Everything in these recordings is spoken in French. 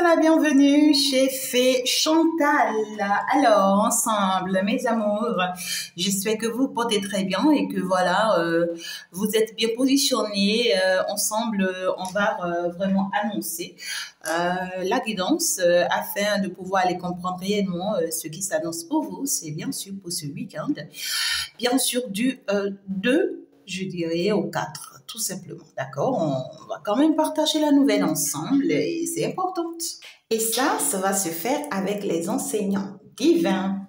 la bienvenue chez Fée Chantal. Alors, ensemble, mes amours, j'espère que vous portez très bien et que voilà, vous êtes bien positionnés. Ensemble, on va vraiment annoncer la guidance afin de pouvoir aller comprendre réellement ce qui s'annonce pour vous. C'est bien sûr pour ce week-end. Bien sûr, du 2, je dirais, au 4. Tout simplement, d'accord? On va quand même partager la nouvelle ensemble et c'est important. Et ça va se faire avec les enseignants divins.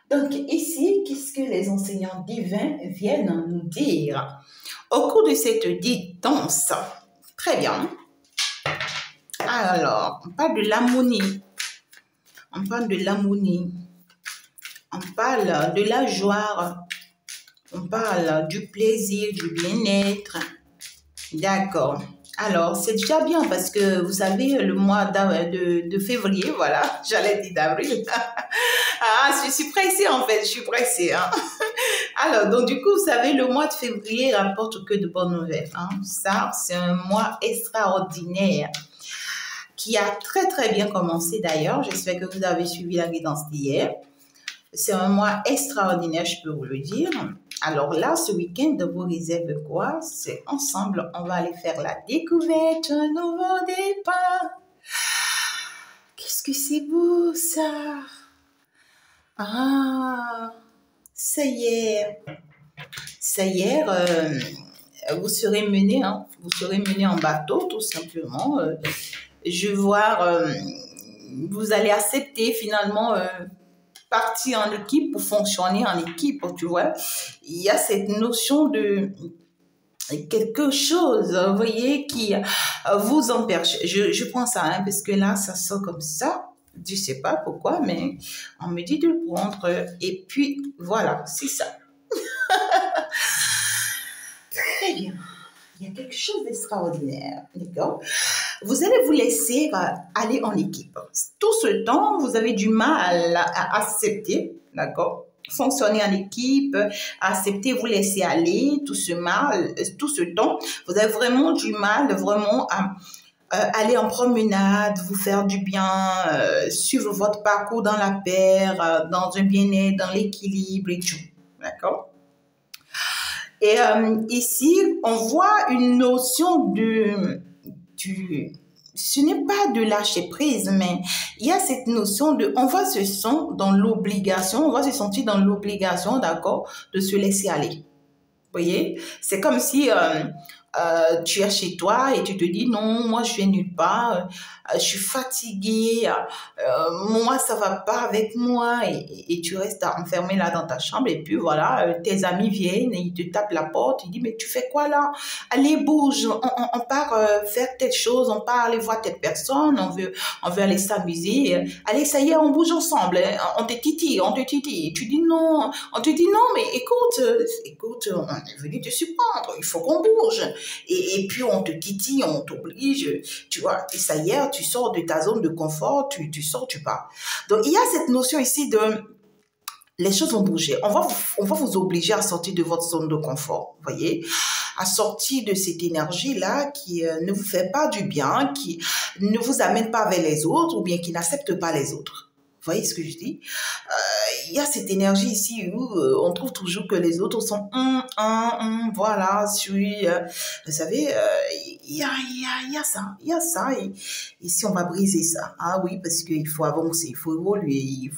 Donc ici, qu'est-ce que les enseignants divins viennent nous dire? Au cours de cette guidance, très bien. Alors, on parle de l'harmonie. On parle de l'harmonie. On parle de la joie. On parle du plaisir, du bien-être. D'accord. Alors, c'est déjà bien parce que vous savez, le mois de février, voilà, j'allais dire d'avril. Je suis pressée en fait, je suis pressée. Hein. Alors, donc du coup, vous savez, le mois de février rapporte que de bonnes nouvelles. Hein. Ça, c'est un mois extraordinaire qui a très très bien commencé d'ailleurs. J'espère que vous avez suivi la guidance d'hier. C'est un mois extraordinaire, je peux vous le dire. Alors là, ce week-end, vous réserve quoi? C'est ensemble, on va aller faire la découverte d'un nouveau départ. Qu'est-ce que c'est beau, ça? Ah, ça y est. Ça y est, vous serez mené, hein, vous serez mené en bateau, tout simplement. Je vais voir, vous allez accepter finalement... partir en équipe pour fonctionner en équipe, tu vois. Il y a cette notion de quelque chose, vous voyez, qui vous empêche. Je prends ça, hein, parce que là, ça sort comme ça. Je sais pas pourquoi, mais on me dit de le prendre. Et puis, voilà, c'est ça. Très bien. Il y a quelque chose d'extraordinaire, d'accord? Vous allez vous laisser aller en équipe. Tout ce temps, vous avez du mal à accepter, d'accord? Fonctionner en équipe, accepter, vous laisser aller, tout ce temps, vous avez vraiment du mal, vraiment à aller en promenade, vous faire du bien, suivre votre parcours dans la paix, dans un bien-être, dans l'équilibre et tout, d'accord? Et ici, on voit une notion ce n'est pas de lâcher prise, mais il y a cette notion on va se sentir dans l'obligation, d'accord, de se laisser aller. Vous voyez? C'est comme si tu es chez toi et tu te dis non, moi je vais nulle part, je suis fatiguée, moi ça va pas avec moi et tu restes enfermé là dans ta chambre et puis voilà, tes amis viennent et ils te tapent la porte, ils disent mais tu fais quoi là? Allez bouge, on part faire telle chose, on part aller voir telle personne, on veut aller s'amuser, allez ça y est on bouge ensemble, hein. On te titille, tu dis non, on te dit non mais écoute, on est venu te surprendre, il faut qu'on bouge. Et puis on te titille, on t'oblige, tu vois, et ça y est, tu sors de ta zone de confort, tu sors, tu pars. Donc il y a cette notion ici de les choses vont bouger. On va vous obliger à sortir de votre zone de confort, vous voyez, à sortir de cette énergie-là qui ne vous fait pas du bien, qui ne vous amène pas vers les autres ou bien qui n'accepte pas les autres. Vous voyez ce que je dis? Il y a cette énergie ici où on trouve toujours que les autres sont voilà, vous savez, il y a ça et ici on va briser ça. Ah oui, parce qu'il faut avancer, il faut évoluer,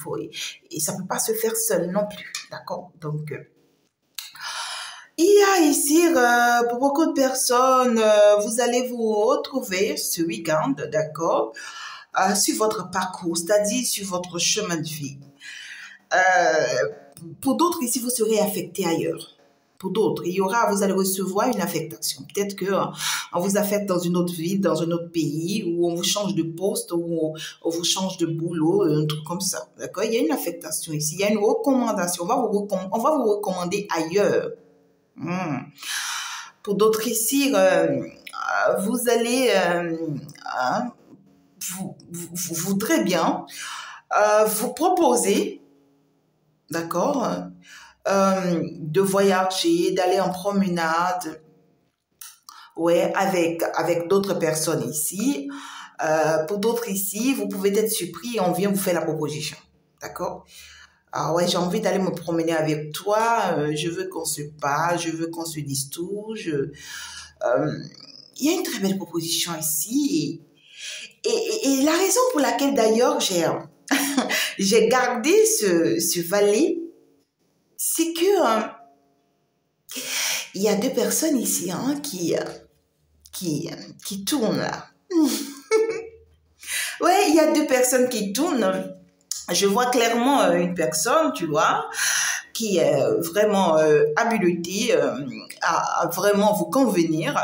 et ça peut pas se faire seul non plus, d'accord? Donc il y a ici, pour beaucoup de personnes, vous allez vous retrouver ce week-end, d'accord, sur votre parcours, c'est-à-dire sur votre chemin de vie. Pour d'autres, ici, vous serez affecté ailleurs. Pour d'autres, vous allez recevoir une affectation. Peut-être on vous affecte dans une autre ville, dans un autre pays, ou on vous change de poste, ou on vous change de boulot, un truc comme ça. D'accord? Il y a une affectation ici. Il y a une recommandation. On va vous recommander ailleurs. Pour d'autres ici, vous allez, vous voudrez bien vous proposer, d'accord, de voyager, d'aller en promenade, ouais, avec d'autres personnes ici. Pour d'autres ici, vous pouvez être surpris et on vient vous faire la proposition. D'accord? Ah ouais, j'ai envie d'aller me promener avec toi. Je veux qu'on se parle, je veux qu'on se dise tout. Il y a une très belle proposition ici. Et la raison pour laquelle d'ailleurs j'ai gardé ce valet, c'est que il y a deux personnes ici qui tournent là. Ouais, il y a deux personnes qui tournent. Je vois clairement une personne, tu vois, qui est vraiment habilitée à vraiment vous convenir.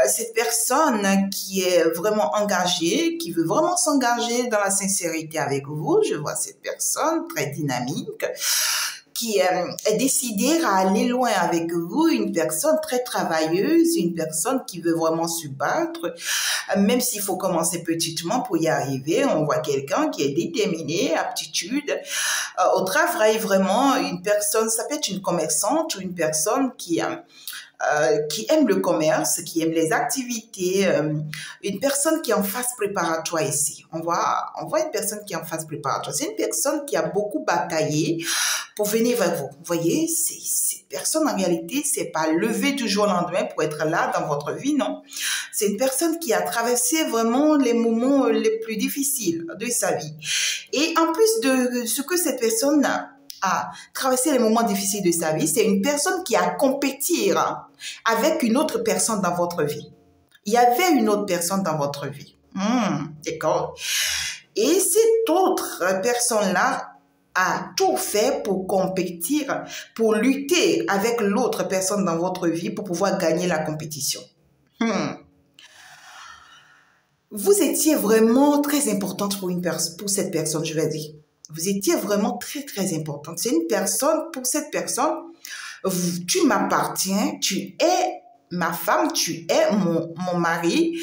Cette personne qui est vraiment engagée, qui veut vraiment s'engager dans la sincérité avec vous. Je vois cette personne très dynamique, qui est décidée à aller loin avec vous, une personne très travailleuse, une personne qui veut vraiment se battre, même s'il faut commencer petitement pour y arriver. On voit quelqu'un qui est déterminé, aptitude au travail, vraiment une personne, ça peut être une commerçante ou une personne qui aime le commerce, qui aime les activités, une personne qui est en phase préparatoire ici. On voit une personne qui est en phase préparatoire. C'est une personne qui a beaucoup bataillé pour venir vers vous. Vous voyez, cette personne, en réalité, c'est pas lever du jour au lendemain pour être là dans votre vie, non. C'est une personne qui a traversé vraiment les moments les plus difficiles de sa vie. Et en plus de ce que cette personne a traversé les moments difficiles de sa vie, c'est une personne qui a compétir avec une autre personne dans votre vie. Il y avait une autre personne dans votre vie. D'accord. Et cette autre personne-là a tout fait pour compétir, pour lutter avec l'autre personne dans votre vie pour pouvoir gagner la compétition. Vous étiez vraiment très importante pour cette personne, je vais dire. Vous étiez vraiment très, très importante. C'est une personne, pour cette personne, tu m'appartiens, tu es ma femme, tu es mon mari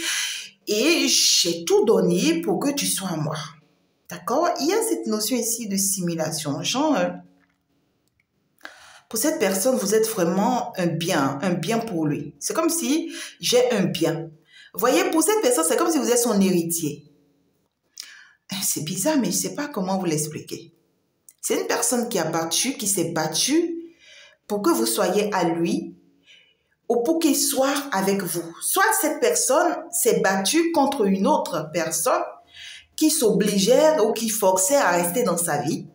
et j'ai tout donné pour que tu sois à moi. D'accord? Il y a cette notion ici de simulation. Genre, pour cette personne, vous êtes vraiment un bien pour lui. C'est comme si j'ai un bien. Vous voyez, pour cette personne, c'est comme si vous êtes son héritier. C'est bizarre, mais je ne sais pas comment vous l'expliquer. C'est une personne qui s'est battue pour que vous soyez à lui ou pour qu'il soit avec vous. Soit cette personne s'est battue contre une autre personne qui s'obligeait ou qui forçait à rester dans sa vie.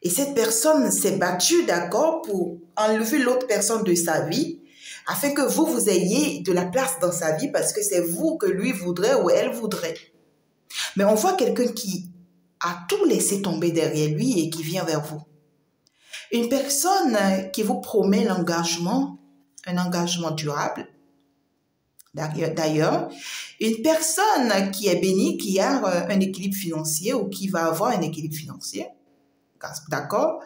Et cette personne s'est battue, d'accord, pour enlever l'autre personne de sa vie afin que vous ayez de la place dans sa vie parce que c'est vous que lui voudrait ou elle voudrait. Mais on voit quelqu'un qui a tout laissé tomber derrière lui et qui vient vers vous. Une personne qui vous promet l'engagement, un engagement durable. D'ailleurs, une personne qui est bénie, qui a un équilibre financier ou qui va avoir un équilibre financier. D'accord?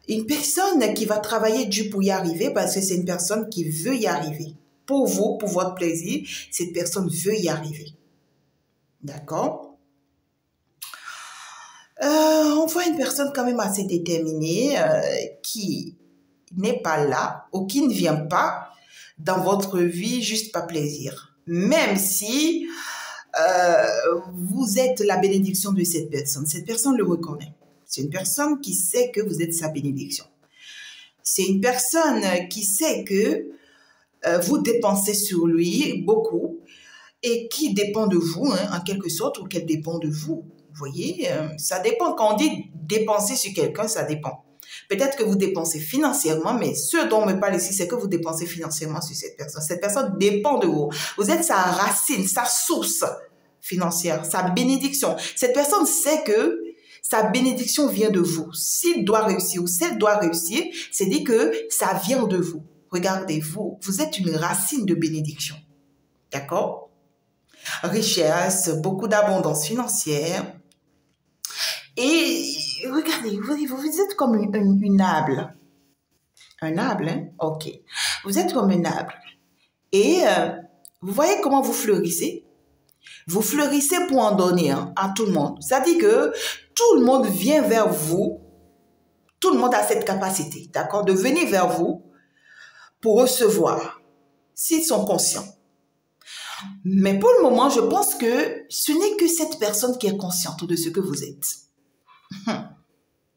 Une personne qui va travailler dur pour y arriver parce que c'est une personne qui veut y arriver. Pour vous, pour votre plaisir, cette personne veut y arriver. D'accord? On voit une personne quand même assez déterminée qui n'est pas là ou qui ne vient pas dans votre vie juste par plaisir. Même si vous êtes la bénédiction de cette personne le reconnaît. C'est une personne qui sait que vous êtes sa bénédiction. C'est une personne qui sait que vous dépensez sur lui beaucoup et qui dépend de vous, en quelque sorte, ou qu'elle dépend de vous. Vous voyez, ça dépend. Quand on dit dépenser sur quelqu'un, ça dépend. Peut-être que vous dépensez financièrement, mais ce dont on me parle ici, c'est que vous dépensez financièrement sur cette personne. Cette personne dépend de vous. Vous êtes sa racine, sa source financière, sa bénédiction. Cette personne sait que sa bénédiction vient de vous. S'il doit réussir ou si elle doit réussir, c'est dit que ça vient de vous. Regardez-vous, vous êtes une racine de bénédiction. D'accord? Richesse, beaucoup d'abondance financière. Et regardez, vous êtes comme une able. Un able, hein? Ok. Vous êtes comme une able. Et vous voyez comment vous fleurissez? Vous fleurissez pour en donner à tout le monde. Ça dit que tout le monde vient vers vous. Tout le monde a cette capacité, d'accord, de venir vers vous pour recevoir, s'ils sont conscients. Mais pour le moment, je pense que ce n'est que cette personne qui est consciente de ce que vous êtes.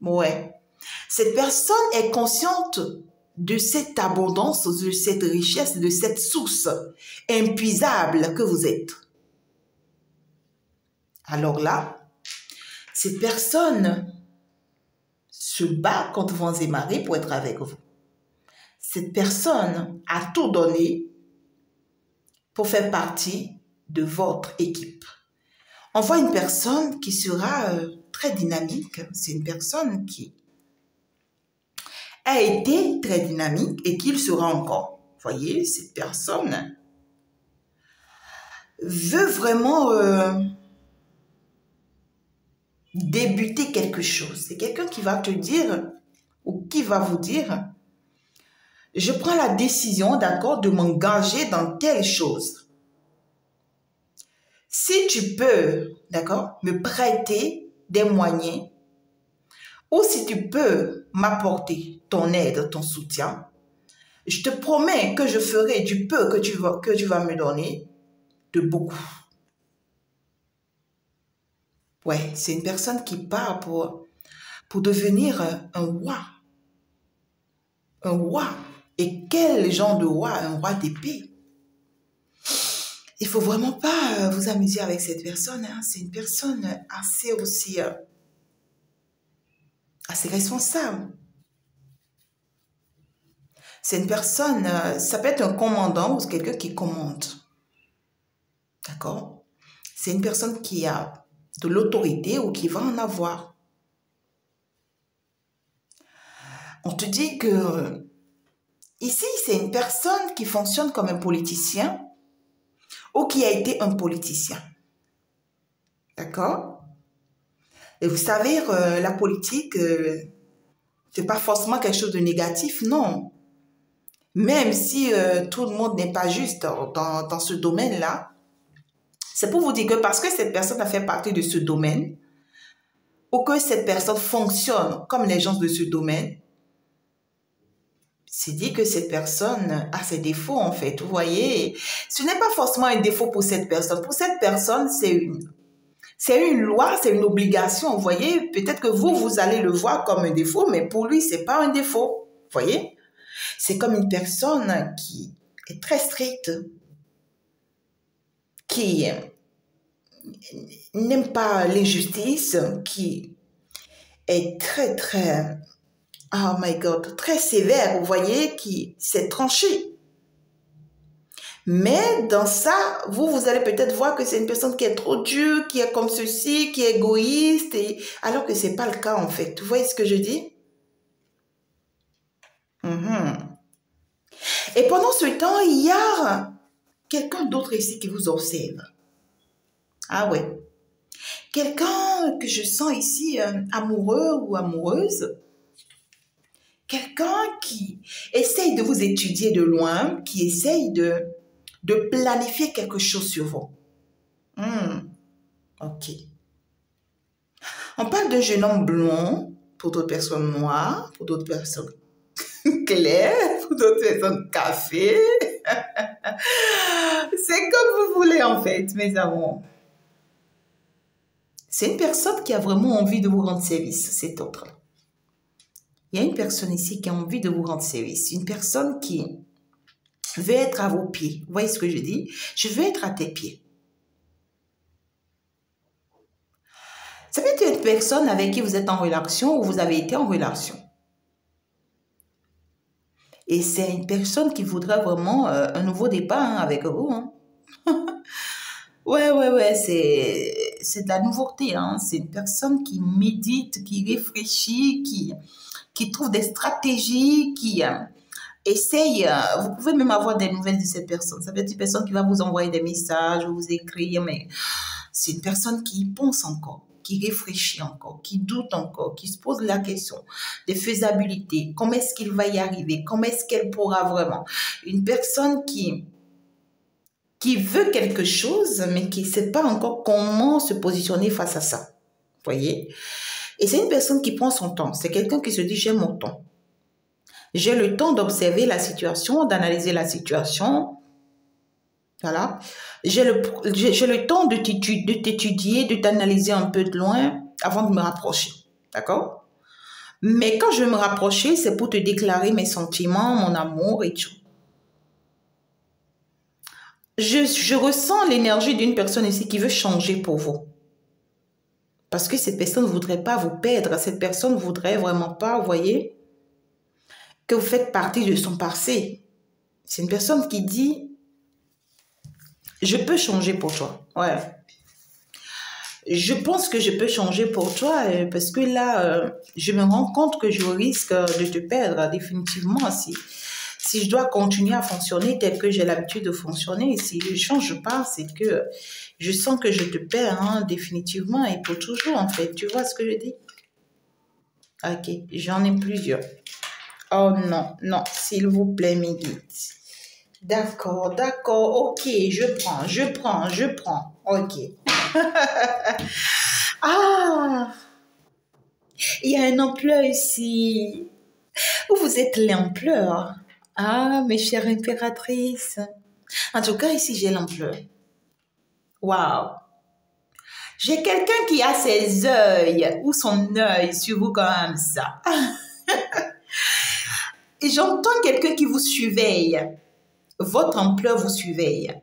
Ouais. Cette personne est consciente de cette abondance, de cette richesse, de cette source impuisable que vous êtes. Alors là, cette personne se bat contre vents et marées pour être avec vous. Cette personne a tout donné pour faire partie de votre équipe. On voit une personne qui sera très dynamique. C'est une personne qui a été très dynamique et qui le sera encore. Vous voyez, cette personne veut vraiment débuter quelque chose. C'est quelqu'un qui va te dire ou qui va vous dire « Je prends la décision, d'accord, de m'engager dans telle chose. Si tu peux, d'accord, me prêter des moyens ou si tu peux m'apporter ton aide, ton soutien, je te promets que je ferai du peu que tu vas me donner de beaucoup. » Ouais, c'est une personne qui part pour devenir un roi. Un roi. Et quel genre de roi? Un roi d'épée. Il ne faut vraiment pas vous amuser avec cette personne. Hein. C'est une personne assez aussi... assez responsable. C'est une personne... ça peut être un commandant ou quelqu'un qui commande. D'accord? C'est une personne qui a de l'autorité ou qui va en avoir. On te dit que ici, c'est une personne qui fonctionne comme un politicien ou qui a été un politicien. D'accord? Et vous savez, la politique, c'est pas forcément quelque chose de négatif, non. Même si tout le monde n'est pas juste dans ce domaine-là, c'est pour vous dire que parce que cette personne a fait partie de ce domaine, ou que cette personne fonctionne comme les gens de ce domaine, c'est dit que cette personne a ses défauts, en fait. Vous voyez, ce n'est pas forcément un défaut pour cette personne. Pour cette personne, c'est une loi, c'est une obligation. Vous voyez, peut-être que vous allez le voir comme un défaut, mais pour lui, c'est pas un défaut. Vous voyez, c'est comme une personne qui est très stricte, qui n'aime pas l'injustice, qui est très, très... oh my God, très sévère, vous voyez, qui s'est tranché. Mais dans ça, vous allez peut-être voir que c'est une personne qui est trop dure, qui est comme ceci, qui est égoïste, alors que ce n'est pas le cas en fait. Vous voyez ce que je dis? Et pendant ce temps, il y a quelqu'un d'autre ici qui vous observe. Ah ouais. Quelqu'un que je sens ici amoureux ou amoureuse. Quelqu'un qui essaye de vous étudier de loin, qui essaye de planifier quelque chose sur vous. Ok. On parle d'un jeune homme blond, pour d'autres personnes noires, pour d'autres personnes claires, pour d'autres personnes café. C'est comme vous voulez en fait, mes amours. C'est une personne qui a vraiment envie de vous rendre service, cet autre. Il y a une personne ici qui a envie de vous rendre service. Une personne qui veut être à vos pieds. Vous voyez ce que je dis? Je veux être à tes pieds. Ça peut être une personne avec qui vous êtes en relation ou vous avez été en relation. Et c'est une personne qui voudrait vraiment un nouveau départ avec vous. Hein. Ouais, c'est de la nouveauté. Hein. C'est une personne qui médite, qui réfléchit, qui trouve des stratégies, qui essaye. Vous pouvez même avoir des nouvelles de cette personne. Ça peut être une personne qui va vous envoyer des messages, vous écrire, mais c'est une personne qui y pense encore, qui réfléchit encore, qui doute encore, qui se pose la question des faisabilités. Comment est-ce qu'il va y arriver? Comment est-ce qu'elle pourra vraiment? Une personne qui veut quelque chose, mais qui ne sait pas encore comment se positionner face à ça. Vous voyez? Et c'est une personne qui prend son temps. C'est quelqu'un qui se dit, j'ai mon temps. J'ai le temps d'observer la situation, d'analyser la situation. Voilà. J'ai le temps de t'étudier, de t'analyser un peu de loin avant de me rapprocher. D'accord? Mais quand je vais me rapprocher, c'est pour te déclarer mes sentiments, mon amour et tout. Je ressens l'énergie d'une personne ici qui veut changer pour vous. Parce que cette personne ne voudrait pas vous perdre. Cette personne ne voudrait vraiment pas, vous voyez, que vous faites partie de son passé. C'est une personne qui dit, je peux changer pour toi. Ouais. Je pense que je peux changer pour toi parce que là, je me rends compte que je risque de te perdre définitivement si je dois continuer à fonctionner tel que j'ai l'habitude de fonctionner. Si je ne change pas, c'est que je sens que je te perds hein, définitivement et pour toujours en fait. Tu vois ce que je dis? Ok, j'en ai plusieurs. Oh non, non, s'il vous plaît, mes guides. D'accord, d'accord, ok, je prends. Ok. Ah, il y a un ampleur ici. Vous êtes l'ampleur. Ah, mes chères impératrices. En tout cas, ici, j'ai l'ampleur. Waouh. J'ai quelqu'un qui a ses yeux ou son œil sur vous comme ça. Et j'entends quelqu'un qui vous surveille. Votre ampleur vous surveille.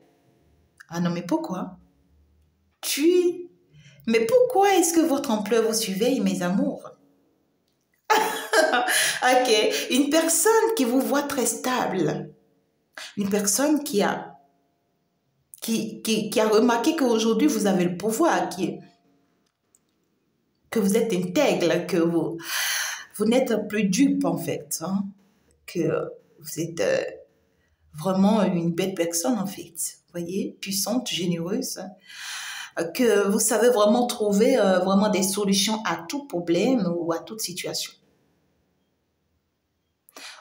Ah non, mais pourquoi? Mais pourquoi est-ce que votre ampleur vous surveille, mes amours? Ok, une personne qui vous voit très stable. Une personne qui a remarqué qu'aujourd'hui, vous avez le pouvoir, que vous êtes intègre, que vous n'êtes plus dupe, en fait. Hein, que vous êtes vraiment une belle personne, en fait. Vous voyez, puissante, généreuse. Que vous savez vraiment trouver vraiment des solutions à tout problème ou à toute situation.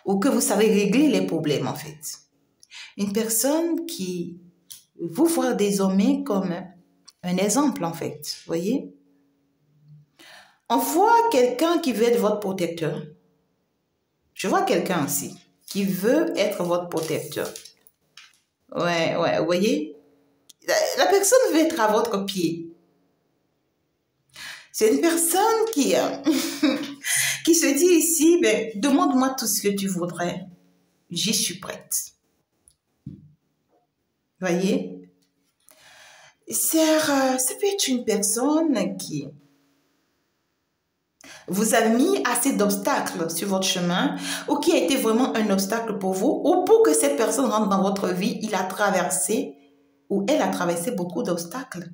Ou que vous savez régler les problèmes, en fait. Une personne qui vous voit désormais comme un exemple, en fait. Vous voyez? On voit quelqu'un qui veut être votre protecteur. Je vois quelqu'un aussi qui veut être votre protecteur. Ouais, ouais, vous voyez? La personne veut être à votre pied. C'est une personne qui, qui se dit ici, ben, demande-moi tout ce que tu voudrais. J'y suis prête. Voyez? Ça peut être une personne qui vous a mis assez d'obstacles sur votre chemin ou qui a été vraiment un obstacle pour vous ou pour que cette personne rentre dans votre vie, il a traversé ou elle a traversé beaucoup d'obstacles.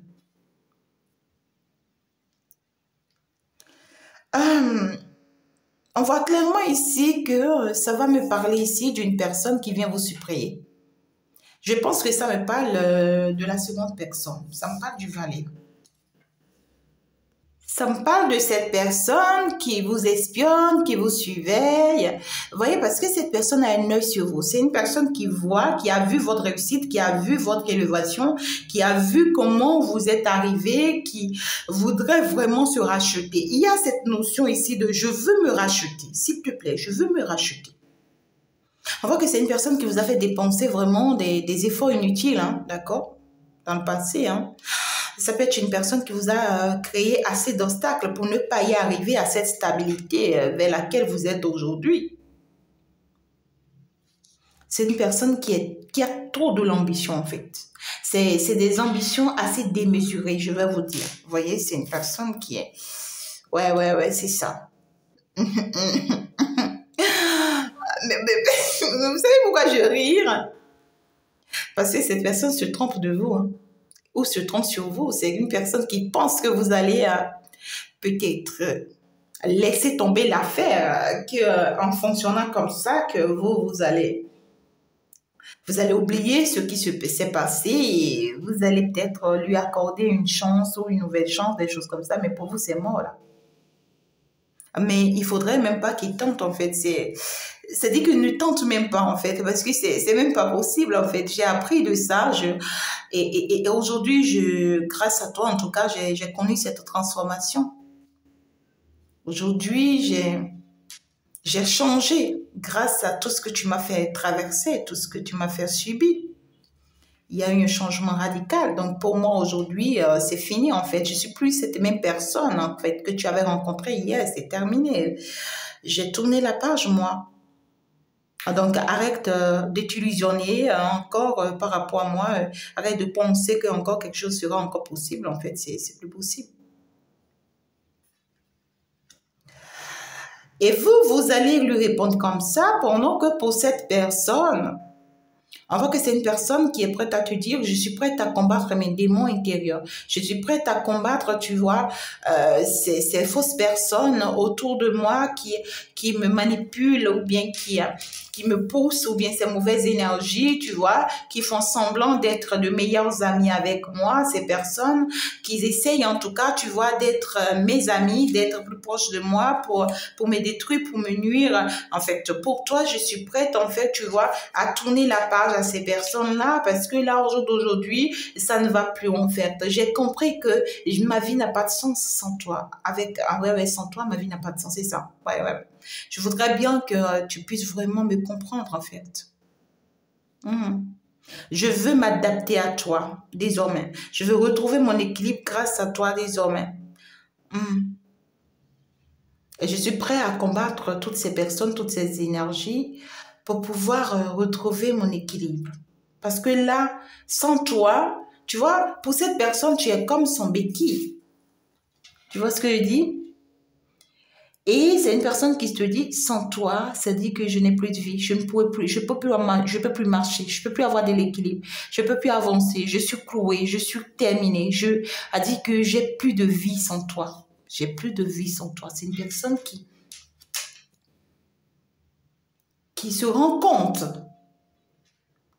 On voit clairement ici que ça va me parler ici d'une personne qui vient vous supplier. Je pense que ça me parle de la seconde personne. Ça me parle du valet. Ça me parle de cette personne qui vous espionne, qui vous surveille. Vous voyez, parce que cette personne a un œil sur vous. C'est une personne qui voit, qui a vu votre réussite, qui a vu votre élévation, qui a vu comment vous êtes arrivé, qui voudrait vraiment se racheter. Il y a cette notion ici de « je veux me racheter ». S'il te plaît, je veux me racheter. On voit que c'est une personne qui vous a fait dépenser vraiment des efforts inutiles, hein, d'accord? Dans le passé, hein. Ça peut être une personne qui vous a créé assez d'obstacles pour ne pas y arriver à cette stabilité vers laquelle vous êtes aujourd'hui. C'est une personne qui a trop de l'ambition, en fait. C'est des ambitions assez démesurées, je vais vous dire. Vous voyez, c'est une personne qui est... Ouais, c'est ça. Mais vous savez pourquoi je rire? Parce que cette personne se trompe de vous, hein, ou se trompe sur vous. C'est une personne qui pense que vous allez peut-être laisser tomber l'affaire, qu'en fonctionnant comme ça, que vous allez oublier ce qui s'est passé et vous allez peut-être lui accorder une chance ou une nouvelle chance, des choses comme ça. Mais pour vous, c'est mort là. Mais il faudrait même pas qu'il tente, en fait. C'est-à-dire qu'il ne tente même pas, en fait, parce que c'est même pas possible, en fait. J'ai appris de ça, et aujourd'hui, grâce à toi, en tout cas, j'ai connu cette transformation. Aujourd'hui, j'ai changé grâce à tout ce que tu m'as fait traverser, tout ce que tu m'as fait subir. Il y a eu un changement radical. Donc, pour moi, aujourd'hui, c'est fini, en fait. Je suis plus cette même personne, en fait, que tu avais rencontrée hier. C'est terminé. J'ai tourné la page, moi. Donc, arrête de t'illusionner encore par rapport à moi. Arrête de penser que encore quelque chose sera encore possible. En fait, c'est plus possible. Et vous allez lui répondre comme ça pendant que pour cette personne, on voit que c'est une personne qui est prête à te dire, je suis prête à combattre mes démons intérieurs. Je suis prête à combattre, tu vois, ces fausses personnes autour de moi qui me manipulent ou bien qui me poussent ou bien ces mauvaises énergies, tu vois, qui font semblant d'être de meilleurs amis avec moi, ces personnes qui essayent en tout cas, tu vois, d'être mes amis, d'être plus proches de moi pour me détruire, pour me nuire. En fait, pour toi, je suis prête, en fait, tu vois, à tourner la page à ces personnes-là parce que là, aujourd'hui, ça ne va plus, en fait. J'ai compris que ma vie n'a pas de sens sans toi. Sans toi, ma vie n'a pas de sens, c'est ça. Ouais. Je voudrais bien que tu puisses vraiment me comprendre, en fait. Je veux m'adapter à toi, désormais. Je veux retrouver mon équilibre grâce à toi, désormais. Et je suis prêt à combattre toutes ces personnes, toutes ces énergies pour pouvoir retrouver mon équilibre. Parce que là, sans toi, tu vois, pour cette personne, tu es comme son béquille. Tu vois ce que je dis? Et c'est une personne qui te dit, sans toi, ça dit que je n'ai plus de vie, je ne pourrai plus, je peux plus marcher, je peux plus avoir de l'équilibre, je peux plus avancer, je suis clouée, je suis terminée, a dit que j'ai plus de vie sans toi. J'ai plus de vie sans toi. C'est une personne qui se rend compte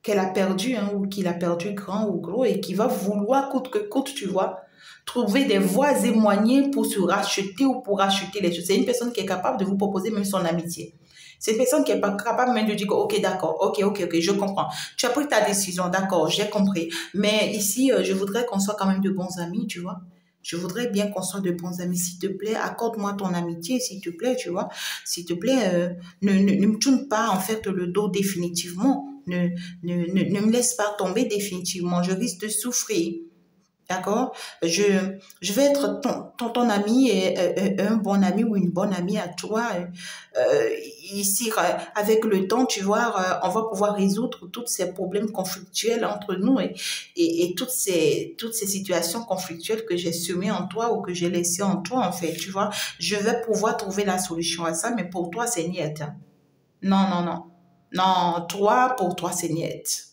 qu'elle a perdu, ou qu'il a perdu grand ou gros et qui va vouloir coûte que coûte, tu vois, trouver des voies et moyens pour se racheter ou pour racheter les choses. C'est une personne qui est capable de vous proposer même son amitié. C'est une personne qui est pas capable même de dire, ok, d'accord, ok, je comprends. Tu as pris ta décision, d'accord, j'ai compris. Mais ici, je voudrais qu'on soit quand même de bons amis, tu vois. Je voudrais bien qu'on soit de bons amis. S'il te plaît, accorde-moi ton amitié, s'il te plaît, tu vois. S'il te plaît, ne me tourne pas, en fait, le dos définitivement. Ne me laisse pas tomber définitivement. Je risque de souffrir. D'accord? Je vais être ton ami et un bon ami ou une bonne amie à toi. Ici, avec le temps, tu vois, on va pouvoir résoudre tous ces problèmes conflictuels entre nous et toutes ces situations conflictuelles que j'ai semées en toi ou que j'ai laissées en toi, en fait, tu vois. Je vais pouvoir trouver la solution à ça, mais pour toi, c'est niet. Non. Non, pour toi, c'est niet.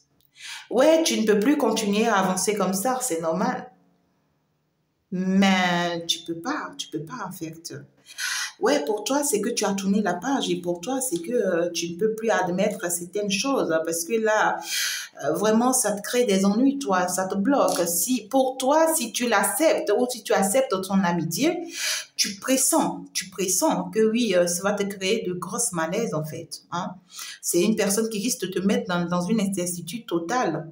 Ouais, tu ne peux plus continuer à avancer comme ça, c'est normal. Mais tu peux pas, en fait. Ouais, pour toi, c'est que tu as tourné la page et pour toi, c'est que tu ne peux plus admettre certaines choses parce que là, vraiment, ça te crée des ennuis, toi, ça te bloque. Pour toi, si tu l'acceptes ou si tu acceptes ton amitié, tu pressens que oui, ça va te créer de grosses malaises, en fait. C'est une personne qui risque de te mettre dans une incertitude totale.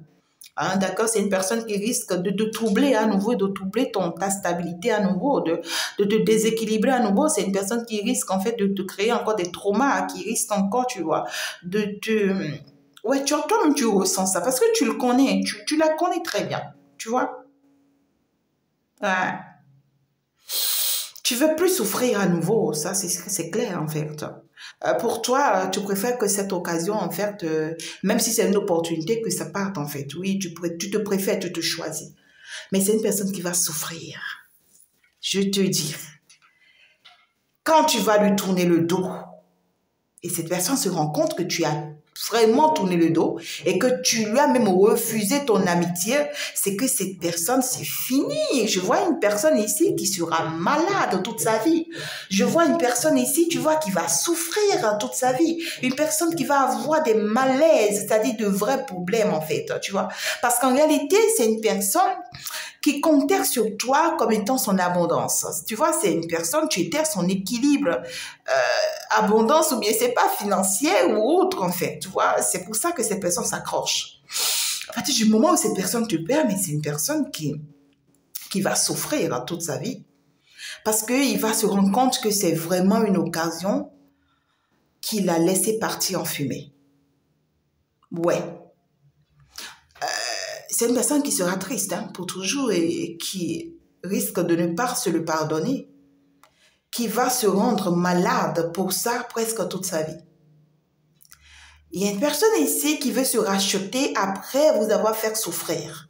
D'accord, c'est une personne qui risque de troubler à nouveau, de troubler ta stabilité à nouveau, de te déséquilibrer à nouveau. C'est une personne qui risque en fait de te créer encore des traumas, qui risque encore, tu vois, de te... Ouais, toi-même tu ressens ça parce que tu le connais, tu la connais très bien, tu vois. Ouais. Tu veux plus souffrir à nouveau, ça c'est clair en fait. Pour toi, tu préfères que cette occasion, en fait, même si c'est une opportunité, que ça parte, en fait. Oui, tu te préfères, tu te choisis. Mais c'est une personne qui va souffrir. Je te dis, quand tu vas lui tourner le dos, et cette personne se rend compte que tu as vraiment tourné le dos et que tu lui as même refusé ton amitié, c'est que cette personne, c'est fini. Je vois une personne ici qui sera malade toute sa vie. Je vois une personne ici, tu vois, qui va souffrir toute sa vie. Une personne qui va avoir des malaises, c'est-à-dire de vrais problèmes, en fait, tu vois. Parce qu'en réalité, c'est une personne qui comptait sur toi comme étant son abondance. Tu vois, c'est une personne, tu étais son équilibre, abondance ou bien c'est pas financier ou autre en fait, tu vois. C'est pour ça que cette personne s'accroche. À partir du moment où cette personne te perd, mais c'est une personne qui va souffrir toute sa vie. Parce qu'il va se rendre compte que c'est vraiment une occasion qu'il a laissé partir en fumée. Ouais. c'est une personne qui sera triste hein, pour toujours et qui risque de ne pas se le pardonner, qui va se rendre malade pour ça presque toute sa vie. Il y a une personne ici qui veut se racheter après vous avoir fait souffrir.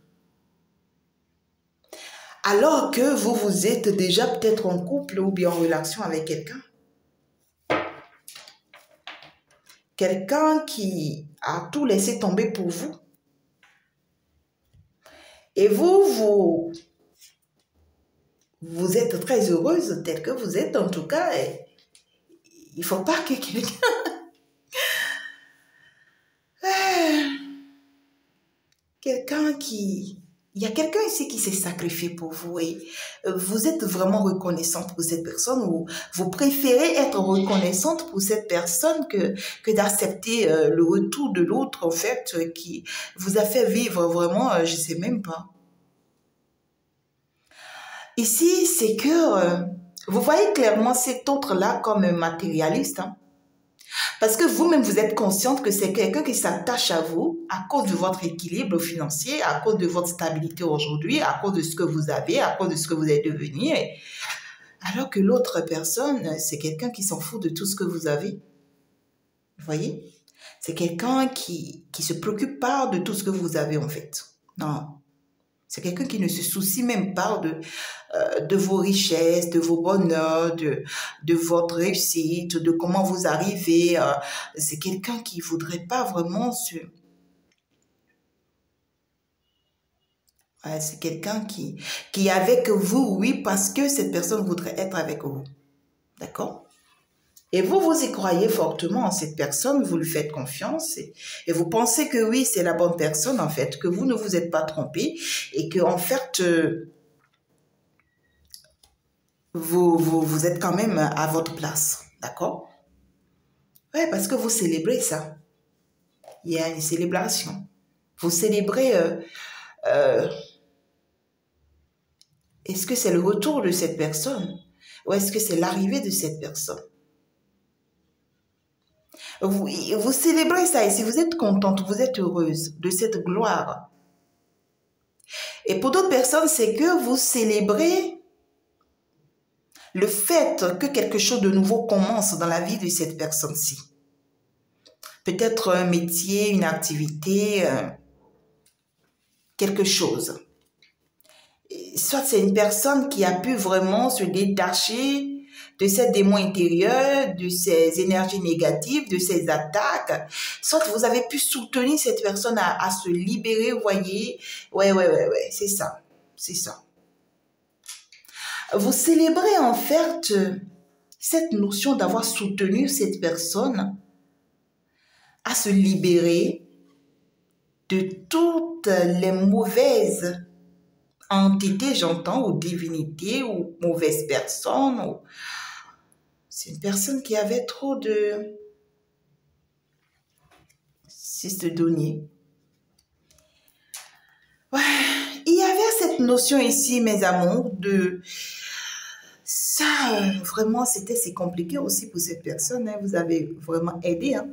Alors que vous êtes déjà peut-être en couple ou bien en relation avec quelqu'un. Quelqu'un qui a tout laissé tomber pour vous. Et vous êtes très heureuse tel que vous êtes en tout cas. Et il ne faut pas que quelqu'un... quelqu'un qui... Il y a quelqu'un ici qui s'est sacrifié pour vous et vous êtes vraiment reconnaissante pour cette personne ou vous préférez être reconnaissante pour cette personne que d'accepter le retour de l'autre en fait qui vous a fait vivre vraiment, je ne sais même pas. Ici, c'est que vous voyez clairement cet autre-là comme un matérialiste. Hein? Parce que vous-même, vous êtes consciente que c'est quelqu'un qui s'attache à vous à cause de votre équilibre financier, à cause de votre stabilité aujourd'hui, à cause de ce que vous avez, à cause de ce que vous êtes devenu. Alors que l'autre personne, c'est quelqu'un qui s'en fout de tout ce que vous avez. Vous voyez? C'est quelqu'un qui se préoccupe pas de tout ce que vous avez en fait. Non. C'est quelqu'un qui ne se soucie même pas de vos richesses, de vos bonheurs, de votre réussite, de comment vous arrivez. C'est quelqu'un qui ne voudrait pas vraiment se... Ouais, c'est quelqu'un qui est avec vous, oui, parce que cette personne voudrait être avec vous. D'accord? Et vous y croyez fortement en cette personne, vous lui faites confiance et vous pensez que oui, c'est la bonne personne en fait, que vous ne vous êtes pas trompé et que en fait, vous êtes quand même à votre place, d'accord? Oui, parce que vous célébrez ça. Il y a une célébration. Vous célébrez, est-ce que c'est le retour de cette personne ou est-ce que c'est l'arrivée de cette personne? Vous célébrez ça et si vous êtes contente, vous êtes heureuse de cette gloire. Et pour d'autres personnes, c'est que vous célébrez le fait que quelque chose de nouveau commence dans la vie de cette personne-ci. Peut-être un métier, une activité, quelque chose. Soit c'est une personne qui a pu vraiment se détacher de ses démons intérieurs, de ses énergies négatives, de ses attaques. Soit vous avez pu soutenir cette personne à se libérer, vous voyez. Ouais, c'est ça. C'est ça. Vous célébrez en fait cette notion d'avoir soutenu cette personne à se libérer de toutes les mauvaises entités, j'entends, ou divinités, ou mauvaises personnes. Ou... C'est une personne qui avait trop de... C'est se donner. Ouais. Il y avait cette notion ici, mes amours, de... Ça, vraiment, c'est compliqué aussi pour cette personne. Hein. Vous avez vraiment aidé. Hein.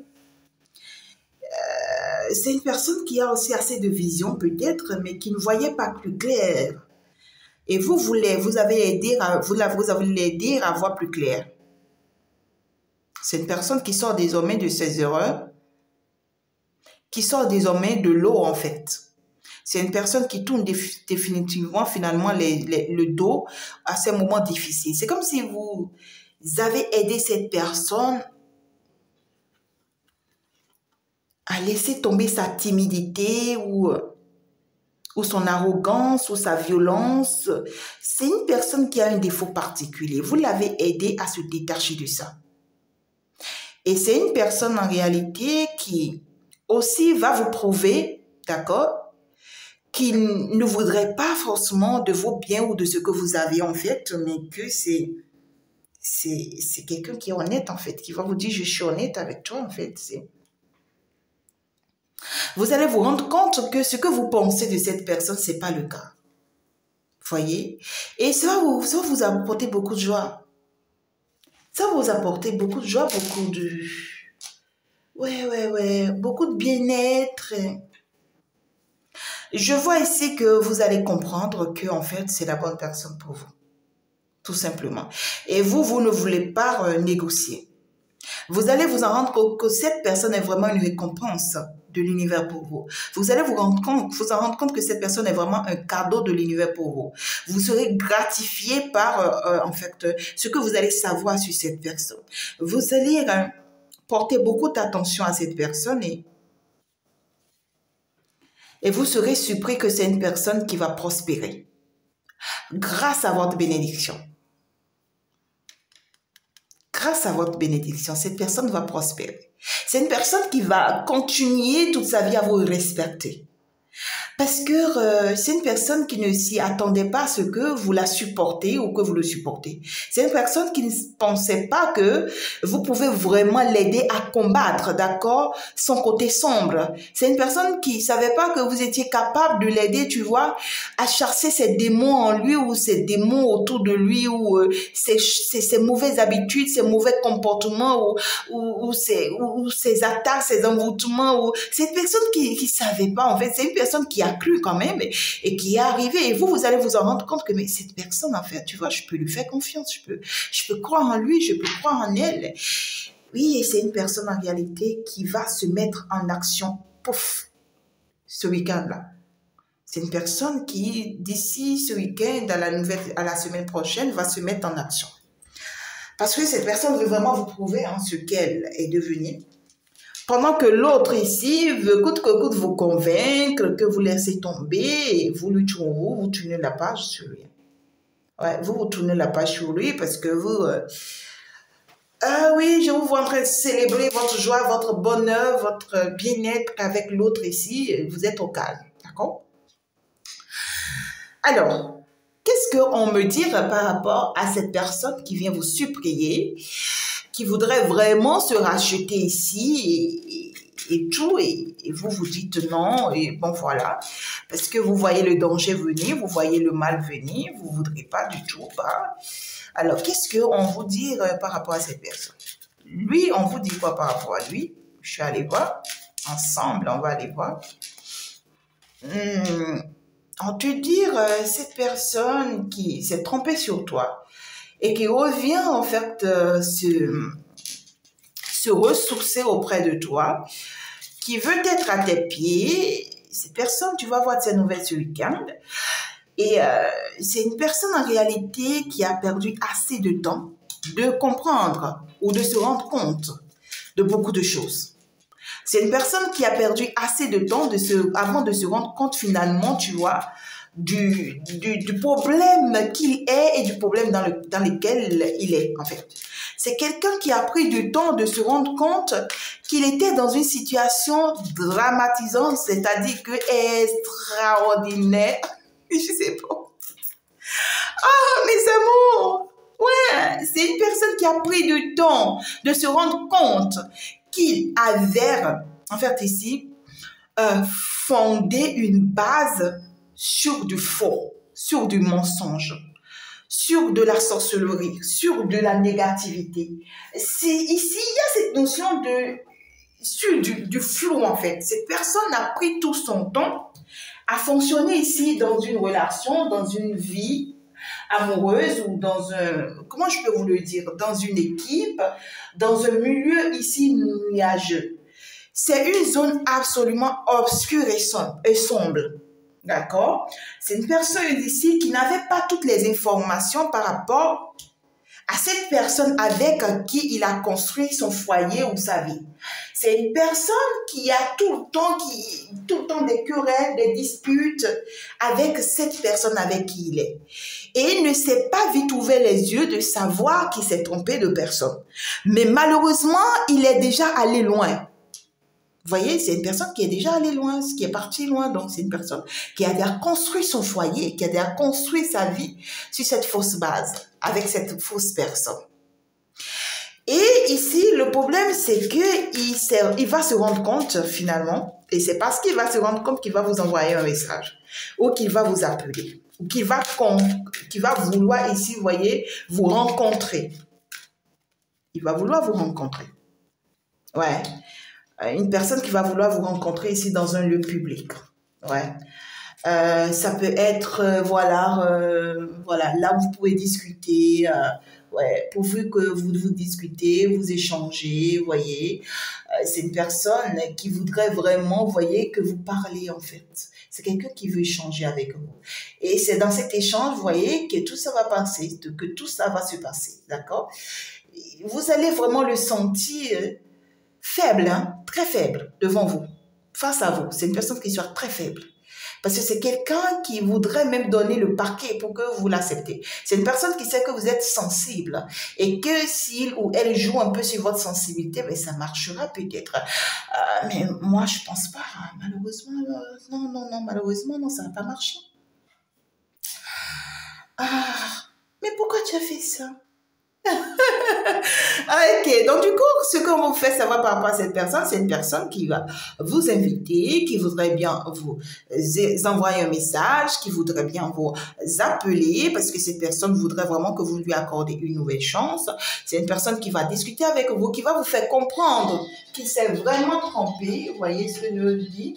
C'est une personne qui a aussi assez de vision peut-être, mais qui ne voyait pas plus clair. Et vous avez aidé à voir plus clair. C'est une personne qui sort désormais de ses erreurs, qui sort désormais de l'eau en fait. C'est une personne qui tourne définitivement finalement le dos à ces moments difficiles. C'est comme si vous avez aidé cette personne à laisser tomber sa timidité ou son arrogance ou sa violence. C'est une personne qui a un défaut particulier. Vous l'avez aidé à se détacher de ça. Et c'est une personne en réalité qui aussi va vous prouver, d'accord, qu'il ne voudrait pas forcément de vos biens ou de ce que vous avez en fait, mais que c'est quelqu'un qui est honnête en fait, qui va vous dire je suis honnête avec toi en fait. Vous allez vous rendre compte que ce que vous pensez de cette personne, ce n'est pas le cas. Voyez? Et ça va vous apporter beaucoup de joie. Ça va vous apporter beaucoup de joie, beaucoup de... Ouais, beaucoup de bien-être. Je vois ici que vous allez comprendre que, en fait, c'est la bonne personne pour vous. Tout simplement. Et vous ne voulez pas négocier. Vous allez vous en rendre compte que cette personne est vraiment une récompense de l'univers pour vous. Vous allez vous en rendre compte que cette personne est vraiment un cadeau de l'univers pour vous. Vous serez gratifié par, en fait, ce que vous allez savoir sur cette personne. Vous allez porter beaucoup d'attention à cette personne et vous serez surpris que c'est une personne qui va prospérer grâce à votre bénédiction. Grâce à votre bénédiction, cette personne va prospérer. C'est une personne qui va continuer toute sa vie à vous respecter. Parce que c'est une personne qui ne s'y attendait pas à ce que vous la supportez ou que vous le supportez. C'est une personne qui ne pensait pas que vous pouvez vraiment l'aider à combattre, d'accord, son côté sombre. C'est une personne qui ne savait pas que vous étiez capable de l'aider, tu vois, à chasser ses démons en lui ou ses démons autour de lui ou ses mauvaises habitudes, ses mauvais comportements ou ses attaques, ses envoûtements. C'est une personne qui ne savait pas, en fait. C'est une personne qui a cru quand même et qui est arrivée. Et vous allez vous en rendre compte que mais cette personne, en fait, tu vois, je peux lui faire confiance, je peux croire en lui, je peux croire en elle. Oui, et c'est une personne en réalité qui va se mettre en action, pouf, ce week-end-là. C'est une personne qui, d'ici ce week-end, à la semaine prochaine, va se mettre en action. Parce que cette personne veut vraiment vous prouver ce qu'elle est devenue. Pendant que l'autre ici veut coûte que coûte vous convaincre, que vous laissez tomber, et vous tournez la page sur lui. Ouais, vous tournez la page sur lui parce que vous... ah oui, je vous vois en train de célébrer votre joie, votre bonheur, votre bien-être avec l'autre ici. Vous êtes au calme, d'accord? Alors, qu'est-ce qu'on me dit par rapport à cette personne qui vient vous supplier, qui voudrait vraiment se racheter ici et tout, et vous vous dites non, et bon voilà, parce que vous voyez le danger venir, vous voyez le mal venir, vous ne voudrez pas du tout, pas. Alors, qu'est-ce qu'on vous dit par rapport à cette personne? Lui, on vous dit quoi par rapport à lui? Je suis allée voir, ensemble, on va aller voir. On te dit, cette personne qui s'est trompée sur toi, et qui revient en fait se ressourcer auprès de toi, qui veut être à tes pieds. Cette personne, tu vas voir ses nouvelles ce week-end. Et c'est une personne en réalité qui a perdu assez de temps de comprendre ou de se rendre compte de beaucoup de choses. C'est une personne qui a perdu assez de temps avant de se rendre compte finalement, tu vois, du problème qu'il est et du problème dans lequel il est, en fait. C'est quelqu'un qui a pris du temps de se rendre compte qu'il était dans une situation dramatisante, c'est-à-dire que extraordinaire. Je sais pas. Ah, mes amours! Ouais, c'est une personne qui a pris du temps de se rendre compte qu'il avait, en fait ici, fondé une base sur du faux, sur du mensonge, sur de la sorcellerie, sur de la négativité. Ici, il y a cette notion du flou, en fait. Cette personne a pris tout son temps à fonctionner ici dans une relation, dans une vie amoureuse ou dans comment je peux vous le dire, dans une équipe, dans un milieu ici nuageux. C'est une zone absolument obscure et sombre. D'accord? C'est une personne ici qui n'avait pas toutes les informations par rapport à cette personne avec qui il a construit son foyer ou sa vie. C'est une personne qui a tout le temps des querelles, des disputes avec cette personne avec qui il est. Et il ne s'est pas vite ouvert les yeux de savoir qu'il s'est trompé de personne. Mais malheureusement, il est déjà allé loin. Vous voyez, c'est une personne qui est déjà allée loin, qui est partie loin. Donc, c'est une personne qui a déjà construit son foyer, qui a déjà construit sa vie sur cette fausse base, avec cette fausse personne. Et ici, le problème, c'est qu'il va se rendre compte, finalement, et c'est parce qu'il va se rendre compte qu'il va vous envoyer un message, ou qu'il va vous appeler, ou qu'il va vouloir ici, vous voyez, vous rencontrer. Il va vouloir vous rencontrer. Ouais. Une personne qui va vouloir vous rencontrer ici dans un lieu public. Ouais. Ça peut être, voilà, là où vous pouvez discuter, ouais, pourvu que vous discutez, vous échangez, vous voyez. C'est une personne qui voudrait vraiment, vous voyez, que vous parlez en fait. C'est quelqu'un qui veut échanger avec vous. Et c'est dans cet échange, vous voyez, que tout ça va passer, que tout ça va se passer, d'accord? Vous allez vraiment le sentir faible, hein, très faible devant vous, face à vous. C'est une personne qui sera très faible. Parce que c'est quelqu'un qui voudrait même donner le paquet pour que vous l'acceptez. C'est une personne qui sait que vous êtes sensible et que s'il ou elle joue un peu sur votre sensibilité, ben ça marchera peut-être. Mais moi, je pense pas. Malheureusement, non, non, non, malheureusement, non, ça va pas marcher. Ah, mais pourquoi tu as fait ça? Ok, donc du coup, ce qu'on vous fait savoir par rapport à cette personne, c'est une personne qui va vous inviter, qui voudrait bien vous envoyer un message, qui voudrait bien vous appeler, parce que cette personne voudrait vraiment que vous lui accordez une nouvelle chance. C'est une personne qui va discuter avec vous, qui va vous faire comprendre qu'il s'est vraiment trompé, vous voyez ce que je veux dire,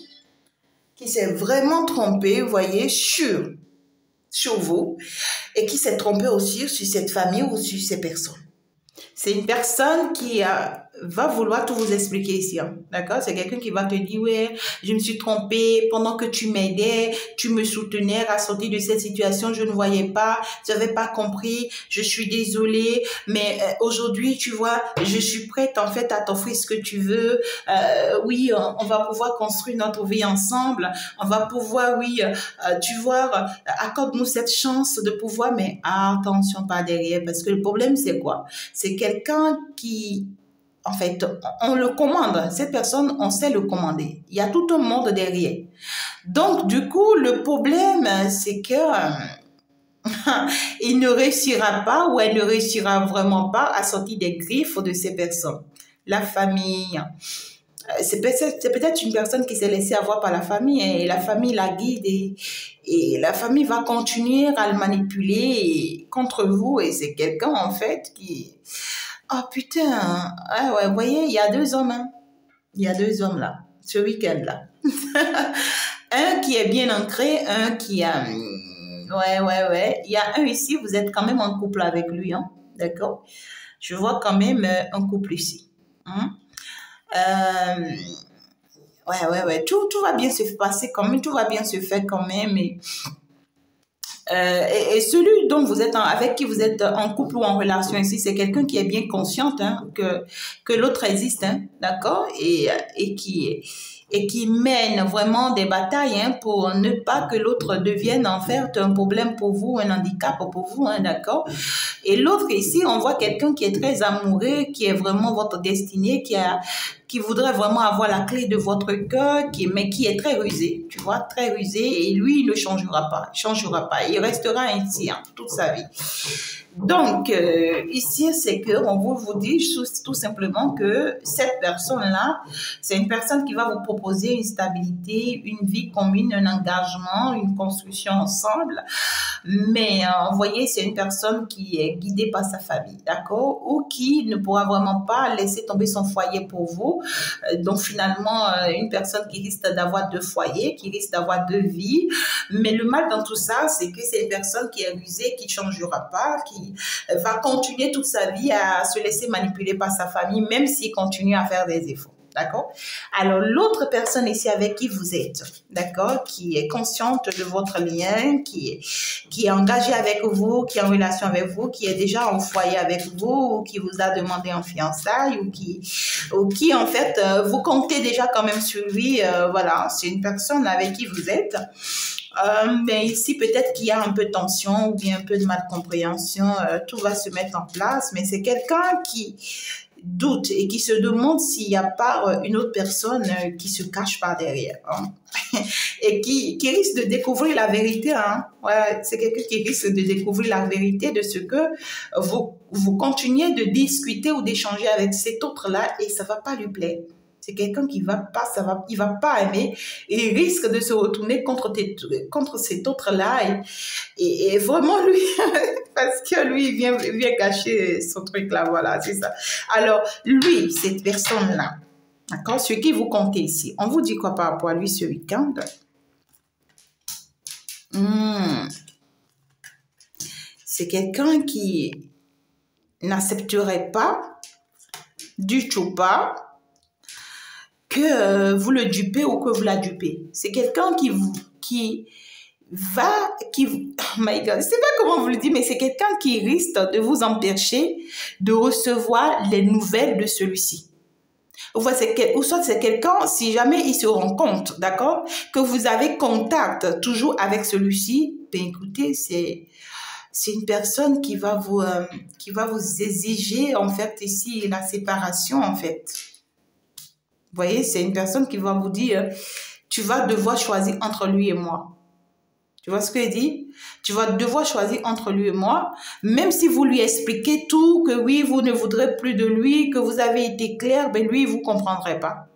qu'il s'est vraiment trompé, vous voyez, sur vous, et qui s'est trompé aussi sur cette famille ou sur ces personnes. C'est une personne qui va vouloir tout vous expliquer ici, hein, d'accord? C'est quelqu'un qui va te dire, ouais, je me suis trompée, pendant que tu m'aidais, tu me soutenais à sortir de cette situation, je ne voyais pas, je n'avais pas compris, je suis désolée, mais aujourd'hui, tu vois, je suis prête en fait à t'offrir ce que tu veux. Oui, on va pouvoir construire notre vie ensemble, on va pouvoir, oui, tu vois, accorde-nous cette chance de pouvoir, mais attention pas derrière, parce que le problème, c'est quoi? C'est quelqu'un qui, en fait, on le commande. Cette personne, on sait le commander. Il y a tout un monde derrière. Donc, du coup, le problème, c'est que il ne réussira pas ou elle ne réussira vraiment pas à sortir des griffes de ces personnes. La famille, c'est peut-être une personne qui s'est laissée avoir par la famille, hein, et la famille la guide et la famille va continuer à le manipuler contre vous, et c'est quelqu'un en fait qui... Oh putain, ah ouais, vous voyez, il y a deux hommes, hein. Il y a deux hommes là, ce week-end-là. Un qui est bien ancré, un qui a... Ouais. Il y a un ici, vous êtes quand même en couple avec lui, hein, d'accord? Je vois quand même un couple ici. Hein? Ouais. Tout va bien se passer quand même, tout va bien se faire quand même. Et celui dont vous êtes avec qui vous êtes en couple ou en relation ici, c'est quelqu'un qui est bien consciente, hein, que l'autre existe, hein, d'accord, et qui mène vraiment des batailles, hein, pour ne pas que l'autre devienne en fait un problème pour vous, un handicap pour vous, hein, d'accord. Et l'autre ici, on voit quelqu'un qui est très amoureux, qui est vraiment votre destinée, qui voudrait vraiment avoir la clé de votre cœur, mais qui est très rusé, tu vois, très rusé, et lui, il ne changera pas, il restera ainsi, hein, toute sa vie. Donc, ici, c'est qu'on vous dit tout simplement que cette personne-là, c'est une personne qui va vous proposer une stabilité, une vie commune, un engagement, une construction ensemble. Mais, vous voyez, c'est une personne qui est guidée par sa famille, d'accord? Ou qui ne pourra vraiment pas laisser tomber son foyer pour vous. Donc, finalement, une personne qui risque d'avoir deux foyers, qui risque d'avoir deux vies. Mais le mal dans tout ça, c'est que c'est une personne qui est rusée, qui ne changera pas, qui va continuer toute sa vie à se laisser manipuler par sa famille, même s'il continue à faire des efforts. D'accord? Alors, l'autre personne ici avec qui vous êtes, d'accord, qui est consciente de votre lien, qui est engagée avec vous, qui est en relation avec vous, qui est déjà en foyer avec vous, ou qui vous a demandé en fiançailles, ou qui en fait, vous comptez déjà quand même sur lui, voilà, c'est une personne avec qui vous êtes. Mais ici, peut-être qu'il y a un peu de tension ou bien un peu de malcompréhension, tout va se mettre en place, mais c'est quelqu'un qui doute et qui se demande s'il n'y a pas une autre personne qui se cache par derrière, hein, et qui risque de découvrir la vérité. Hein. Ouais, c'est quelqu'un qui risque de découvrir la vérité de ce que vous continuez de discuter ou d'échanger avec cet autre-là, et ça ne va pas lui plaire. C'est quelqu'un qui il va pas aimer, et il risque de se retourner contre cet autre-là, et vraiment lui, parce que lui, il vient cacher son truc-là, voilà, c'est ça. Alors, lui, cette personne-là, d'accord, ce qui vous comptez ici, on vous dit quoi par rapport à lui ce week-end? C'est quelqu'un qui n'accepterait pas, du tout pas, que vous le dupez ou que vous la dupez. C'est quelqu'un oh my God, je sais pas comment vous le dire, mais c'est quelqu'un qui risque de vous empêcher de recevoir les nouvelles de celui-ci. Ou soit c'est quelqu'un, si jamais il se rend compte, d'accord, que vous avez contact toujours avec celui-ci, ben écoutez, c'est une personne qui va vous exiger, en fait, ici, la séparation, en fait. Vous voyez, c'est une personne qui va vous dire, tu vas devoir choisir entre lui et moi. Tu vois ce que je dis? Tu vas devoir choisir entre lui et moi, même si vous lui expliquez tout, que oui, vous ne voudrez plus de lui, que vous avez été clair, ben lui, il vous comprendrait pas.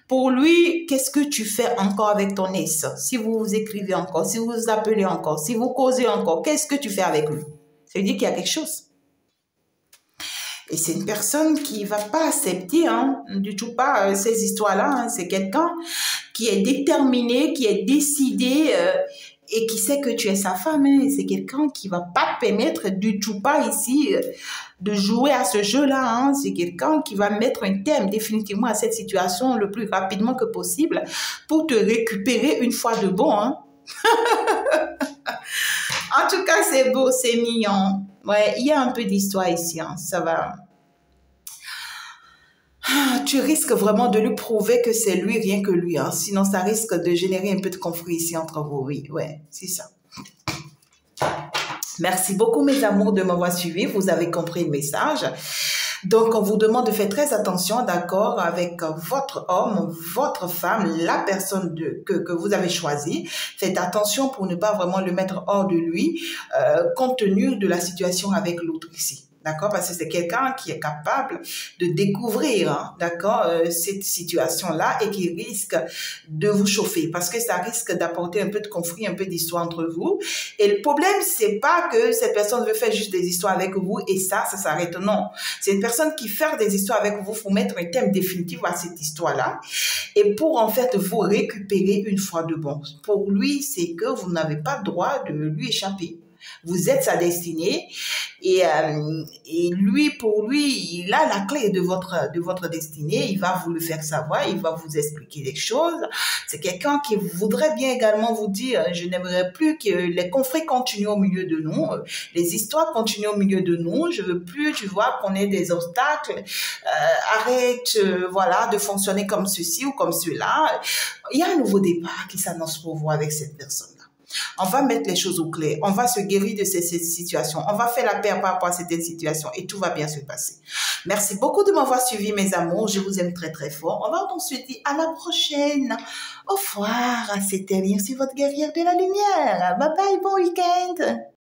Pour lui, qu'est-ce que tu fais encore avec ton ex? Si vous vous écrivez encore, si vous vous appelez encore, si vous causez encore, qu'est-ce que tu fais avec lui? Ça veut dire qu'il y a quelque chose. Et c'est une personne qui va pas accepter, du tout pas ces histoires-là. C'est quelqu'un qui est déterminé, qui est décidé et qui sait que tu es sa femme. C'est quelqu'un qui va pas permettre du tout pas ici de jouer à ce jeu-là. C'est quelqu'un qui va mettre un terme définitivement à cette situation le plus rapidement que possible pour te récupérer une fois de bon. En tout cas, c'est beau, c'est mignon. Ouais, il y a un peu d'histoire ici, ça va. Tu risques vraiment de lui prouver que c'est lui, rien que lui. Sinon, ça risque de générer un peu de conflit ici entre vous. Oui, ouais, c'est ça. Merci beaucoup, mes amours, de m'avoir suivi. Vous avez compris le message. Donc, on vous demande de faire très attention, d'accord, avec votre homme, votre femme, la personne que vous avez choisie. Faites attention pour ne pas vraiment le mettre hors de lui, compte tenu de la situation avec l'autre ici. D'accord? Parce que c'est quelqu'un qui est capable de découvrir, d'accord, cette situation-là et qui risque de vous chauffer parce que ça risque d'apporter un peu de conflit, un peu d'histoire entre vous. Et le problème, c'est pas que cette personne veut faire juste des histoires avec vous et ça s'arrête. Non. C'est une personne qui fait des histoires avec vous pour mettre un thème définitif à cette histoire-là et pour en fait vous récupérer une fois de bon. Pour lui, c'est que vous n'avez pas le droit de lui échapper. Vous êtes sa destinée et lui, pour lui, il a la clé de votre destinée. Il va vous le faire savoir, il va vous expliquer des choses. C'est quelqu'un qui voudrait bien également vous dire, je n'aimerais plus que les conflits continuent au milieu de nous, les histoires continuent au milieu de nous. Je veux plus, tu vois, qu'on ait des obstacles. Arrête, voilà, de fonctionner comme ceci ou comme cela. Il y a un nouveau départ qui s'annonce pour vous avec cette personne-là. On va mettre les choses au clair. On va se guérir de cette situation. On va faire la paix par rapport à cette situation et tout va bien se passer. Merci beaucoup de m'avoir suivi, mes amours. Je vous aime très, très fort. On va donc se dire à la prochaine. Au revoir. C'était bien sur votre guerrière de la lumière. Bye bye, bon week-end.